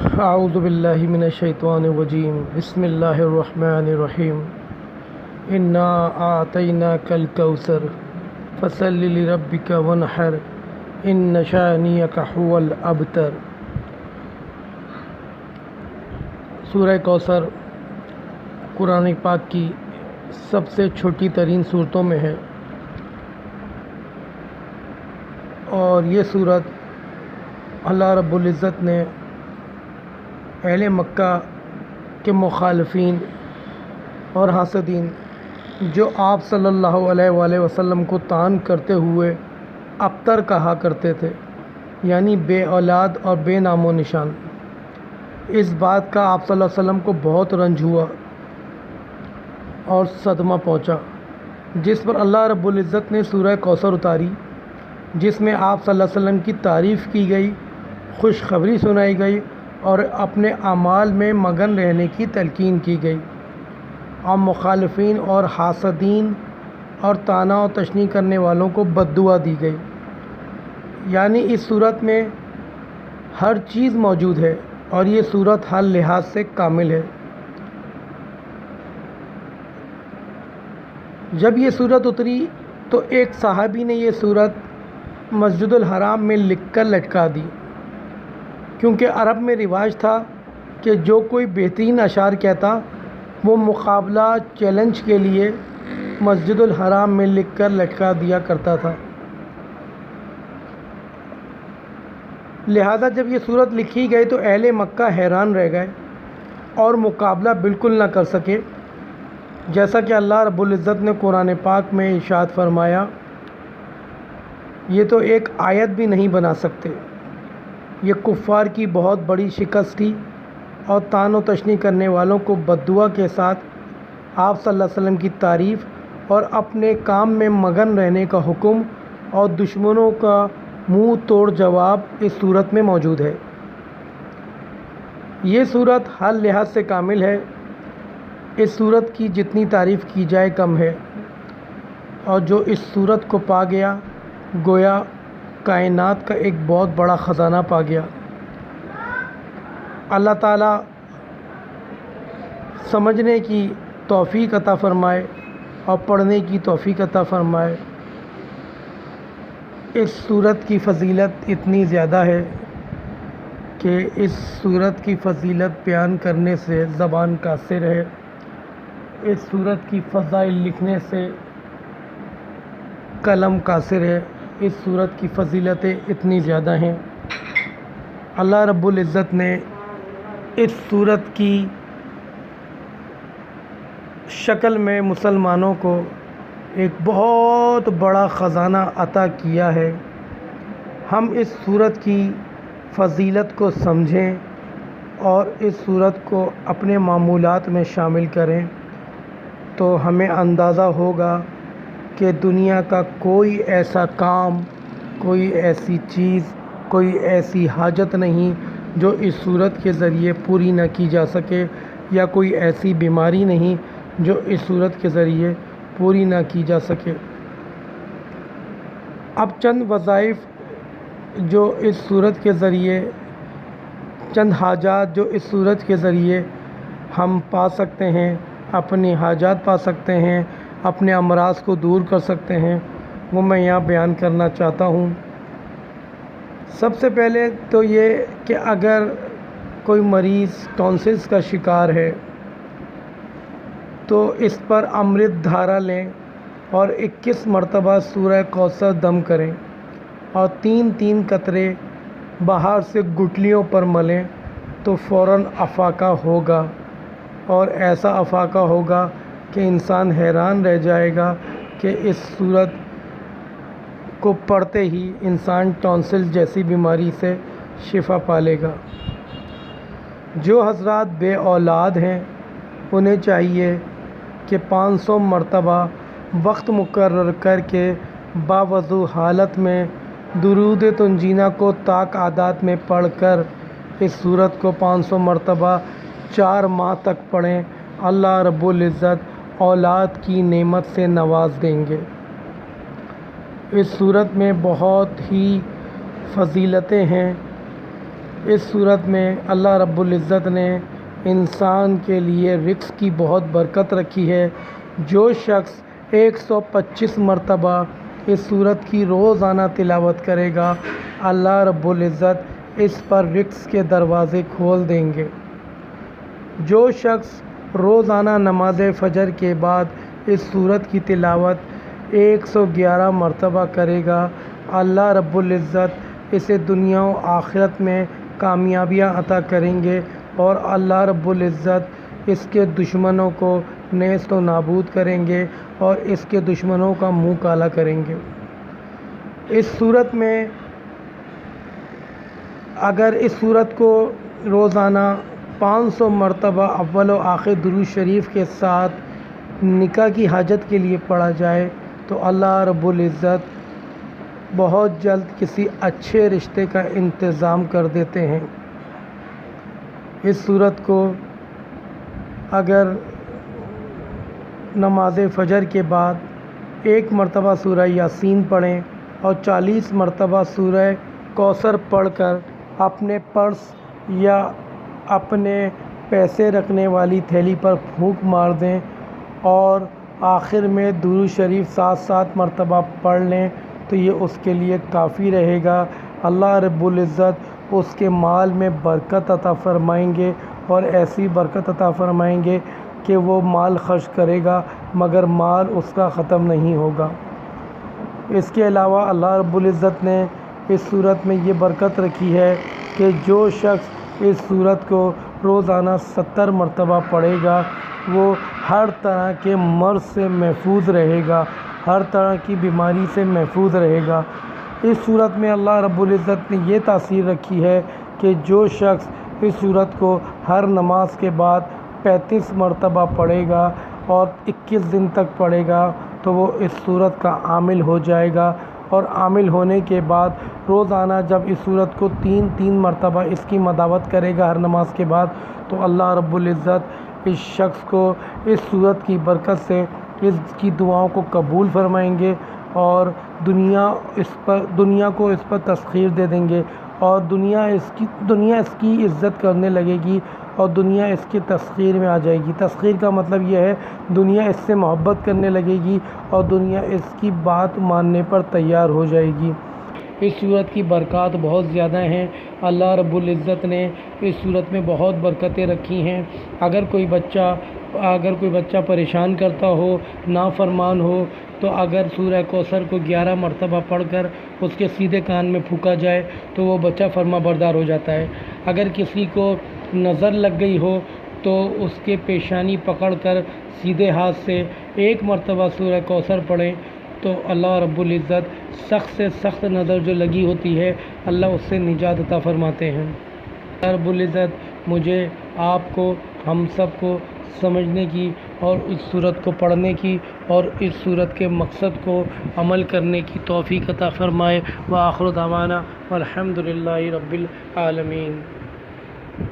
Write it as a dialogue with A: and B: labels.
A: اعوذ باللہ من الشیطان الرجیم بسم اللہ الرحمن الرحیم انا اعطیناک الکوثر فصل لربک وانحر ان شانئک هو الابتر۔ سورہ کوثر قرآن پاک کی سب سے چھوٹی ترین صورتوں میں ہے، اور یہ صورت اللہ رب العزت نے اہل مکہ کے مخالفین اور حاسدین جو آپ صلی اللہ علیہ وآلہ وسلم کو طعن کرتے ہوئے ابتر کہا کرتے تھے، یعنی بے اولاد اور بے نام و نشان، اس بات کا آپ صلی اللہ علیہ وسلم کو بہت رنج ہوا اور صدمہ پہنچا، جس پر اللہ رب العزت نے سورہ کوثر اتاری، جس میں آپ صلی اللہ علیہ وسلم کی تعریف کی گئی، خوشخبری سنائی گئی اور اپنے اعمال میں مگن رہنے کی تلقین کی گئی، اور مخالفین اور حاسدین اور طعنہ و تشنیع کرنے والوں کو بد دعا دی گئی۔ یعنی اس صورت میں ہر چیز موجود ہے اور یہ صورت ہر لحاظ سے کامل ہے۔ جب یہ صورت اتری تو ایک صحابی نے یہ صورت مسجد الحرام میں لکھ کر لٹکا دی، کیونکہ عرب میں رواج تھا کہ جو کوئی بہترین اشعار کہتا وہ مقابلہ چیلنج کے لیے مسجد الحرام میں لکھ کر لٹکا دیا کرتا تھا۔ لہذا جب یہ صورت لکھی گئی تو اہل مکہ حیران رہ گئے اور مقابلہ بالکل نہ کر سکے، جیسا کہ اللہ رب العزت نے قرآن پاک میں ارشاد فرمایا، یہ تو ایک آیت بھی نہیں بنا سکتے۔ یہ کفار کی بہت بڑی شکست تھی اور طعن و تشنیع کرنے والوں کو بد دعا کے ساتھ آپ صلی اللہ علیہ وسلم کی تعریف اور اپنے کام میں مگن رہنے کا حکم اور دشمنوں کا منہ توڑ جواب اس صورت میں موجود ہے۔ یہ صورت ہر لحاظ سے کامل ہے، اس صورت کی جتنی تعریف کی جائے کم ہے، اور جو اس صورت کو پا گیا گویا کائنات کا ایک بہت بڑا خزانہ پا گیا۔ اللہ تعالیٰ سمجھنے کی توفیق عطا فرمائے اور پڑھنے کی توفیق عطا فرمائے۔ اس صورت کی فضیلت اتنی زیادہ ہے کہ اس صورت کی فضیلت بیان کرنے سے زبان قاصر ہے، اس صورت کی فضائل لکھنے سے قلم قاصر ہے، اس صورت کی فضیلتیں اتنی زیادہ ہیں۔ اللہ رب العزت نے اس صورت کی شکل میں مسلمانوں کو ایک بہت بڑا خزانہ عطا کیا ہے۔ ہم اس صورت کی فضیلت کو سمجھیں اور اس صورت کو اپنے معمولات میں شامل کریں تو ہمیں اندازہ ہوگا کہ دنیا کا کوئی ایسا کام، کوئی ایسی چیز، کوئی ایسی حاجت نہیں جو اس صورت کے ذریعے پوری نہ کی جا سکے، یا کوئی ایسی بیماری نہیں جو اس صورت کے ذریعے پوری نہ کی جا سکے۔ اب چند وظائف جو اس صورت کے ذریعے، چند حاجات جو اس صورت کے ذریعے ہم پا سکتے ہیں، اپنی حاجات پا سکتے ہیں، اپنے امراض کو دور کر سکتے ہیں، وہ میں یہاں بیان کرنا چاہتا ہوں۔ سب سے پہلے تو یہ کہ اگر کوئی مریض ٹونسلز کا شکار ہے تو اس پر امرت دھارا لیں اور 21 مرتبہ سورہ کوثر دم کریں اور 3 قطرے باہر سے گٹلیوں پر ملیں تو فوراً افاقہ ہوگا، اور ایسا افاقہ ہوگا کہ انسان حیران رہ جائے گا کہ اس صورت کو پڑھتے ہی انسان ٹونسل جیسی بیماری سے شفا پا لے گا۔ جو حضرات بے اولاد ہیں انہیں چاہیے کہ 500 مرتبہ وقت مقرر کر کے باوضو حالت میں درود تنجینہ کو طاق عادات میں پڑھ کر اس صورت کو 500 مرتبہ 4 ماہ تک پڑھیں۔ اللہ رب العزت اولاد کی نعمت سے نواز دیں گے۔ اس صورت میں بہت ہی فضیلتیں ہیں، اس صورت میں اللہ رب العزت نے انسان کے لیے رزق کی بہت برکت رکھی ہے۔ جو شخص 125 مرتبہ اس صورت کی روزانہ تلاوت کرے گا، اللہ رب العزت اس پر رزق کے دروازے کھول دیں گے۔ جو شخص روزانہ نماز فجر کے بعد اس صورت کی تلاوت 111 مرتبہ کرے گا، اللہ رب العزت اسے دنیا و آخرت میں کامیابیاں عطا کریں گے، اور اللہ رب العزت اس کے دشمنوں کو نیست و نابود کریں گے اور اس کے دشمنوں کا منہ کالا کریں گے۔ اس صورت میں اگر اس صورت کو روزانہ 500 مرتبہ اول و آخر درود شریف کے ساتھ نکاح کی حاجت کے لیے پڑھا جائے تو اللہ رب العزت بہت جلد کسی اچھے رشتے کا انتظام کر دیتے ہیں۔ اس صورت کو اگر نماز فجر کے بعد 1 مرتبہ سورہ یاسین پڑھیں اور 40 مرتبہ سورہ کوثر پڑھ کر اپنے پرس یا اپنے پیسے رکھنے والی تھیلی پر پھونک مار دیں اور آخر میں درود شریف 7 مرتبہ پڑھ لیں تو یہ اس کے لیے کافی رہے گا۔ اللہ رب العزت اس کے مال میں برکت عطا فرمائیں گے اور ایسی برکت عطا فرمائیں گے کہ وہ مال خرچ کرے گا مگر مال اس کا ختم نہیں ہوگا۔ اس کے علاوہ اللہ رب العزت نے اس صورت میں یہ برکت رکھی ہے کہ جو شخص اس صورت کو روزانہ 70 مرتبہ پڑھے گا وہ ہر طرح کے مرض سے محفوظ رہے گا، ہر طرح کی بیماری سے محفوظ رہے گا۔ اس صورت میں اللہ رب العزت نے یہ تاثیر رکھی ہے کہ جو شخص اس صورت کو ہر نماز کے بعد 35 مرتبہ پڑھے گا اور 21 دن تک پڑھے گا تو وہ اس صورت کا عامل ہو جائے گا، اور عامل ہونے کے بعد روزانہ جب اس صورت کو 3 مرتبہ اس کی مداوت کرے گا ہر نماز کے بعد تو اللہ رب العزت اس شخص کو اس صورت کی برکت سے اس کی دعاؤں کو قبول فرمائیں گے اور دنیا کو اس پر تسخیر دے دیں گے، اور دنیا اس کی عزت کرنے لگے گی اور دنیا اس کی تسخیر میں آ جائے گی۔ تسخیر کا مطلب یہ ہے دنیا اس سے محبت کرنے لگے گی اور دنیا اس کی بات ماننے پر تیار ہو جائے گی۔ اس صورت کی برکات بہت زیادہ ہیں۔ اللہ رب العزت نے اس صورت میں بہت برکتیں رکھی ہیں۔ اگر کوئی بچہ پریشان کرتا ہو، نافرمان ہو، تو اگر سورہ کوثر کو 11 مرتبہ پڑھ کر اس کے سیدھے کان میں پھونکا جائے تو وہ بچہ فرما بردار ہو جاتا ہے۔ اگر کسی کو نظر لگ گئی ہو تو اس کے پیشانی پکڑ کر سیدھے ہاتھ سے 1 مرتبہ سورہ کوثر پڑھیں تو اللہ رب العزت سخت سے سخت نظر جو لگی ہوتی ہے اللہ اس سے نجات عطا فرماتے ہیں۔ اللہ رب العزت مجھے، آپ کو، ہم سب کو سمجھنے کی اور اس صورت کو پڑھنے کی اور اس صورت کے مقصد کو عمل کرنے کی توفیق عطا فرمائے۔ وآخر دعوانا والحمد للہ رب العالمین۔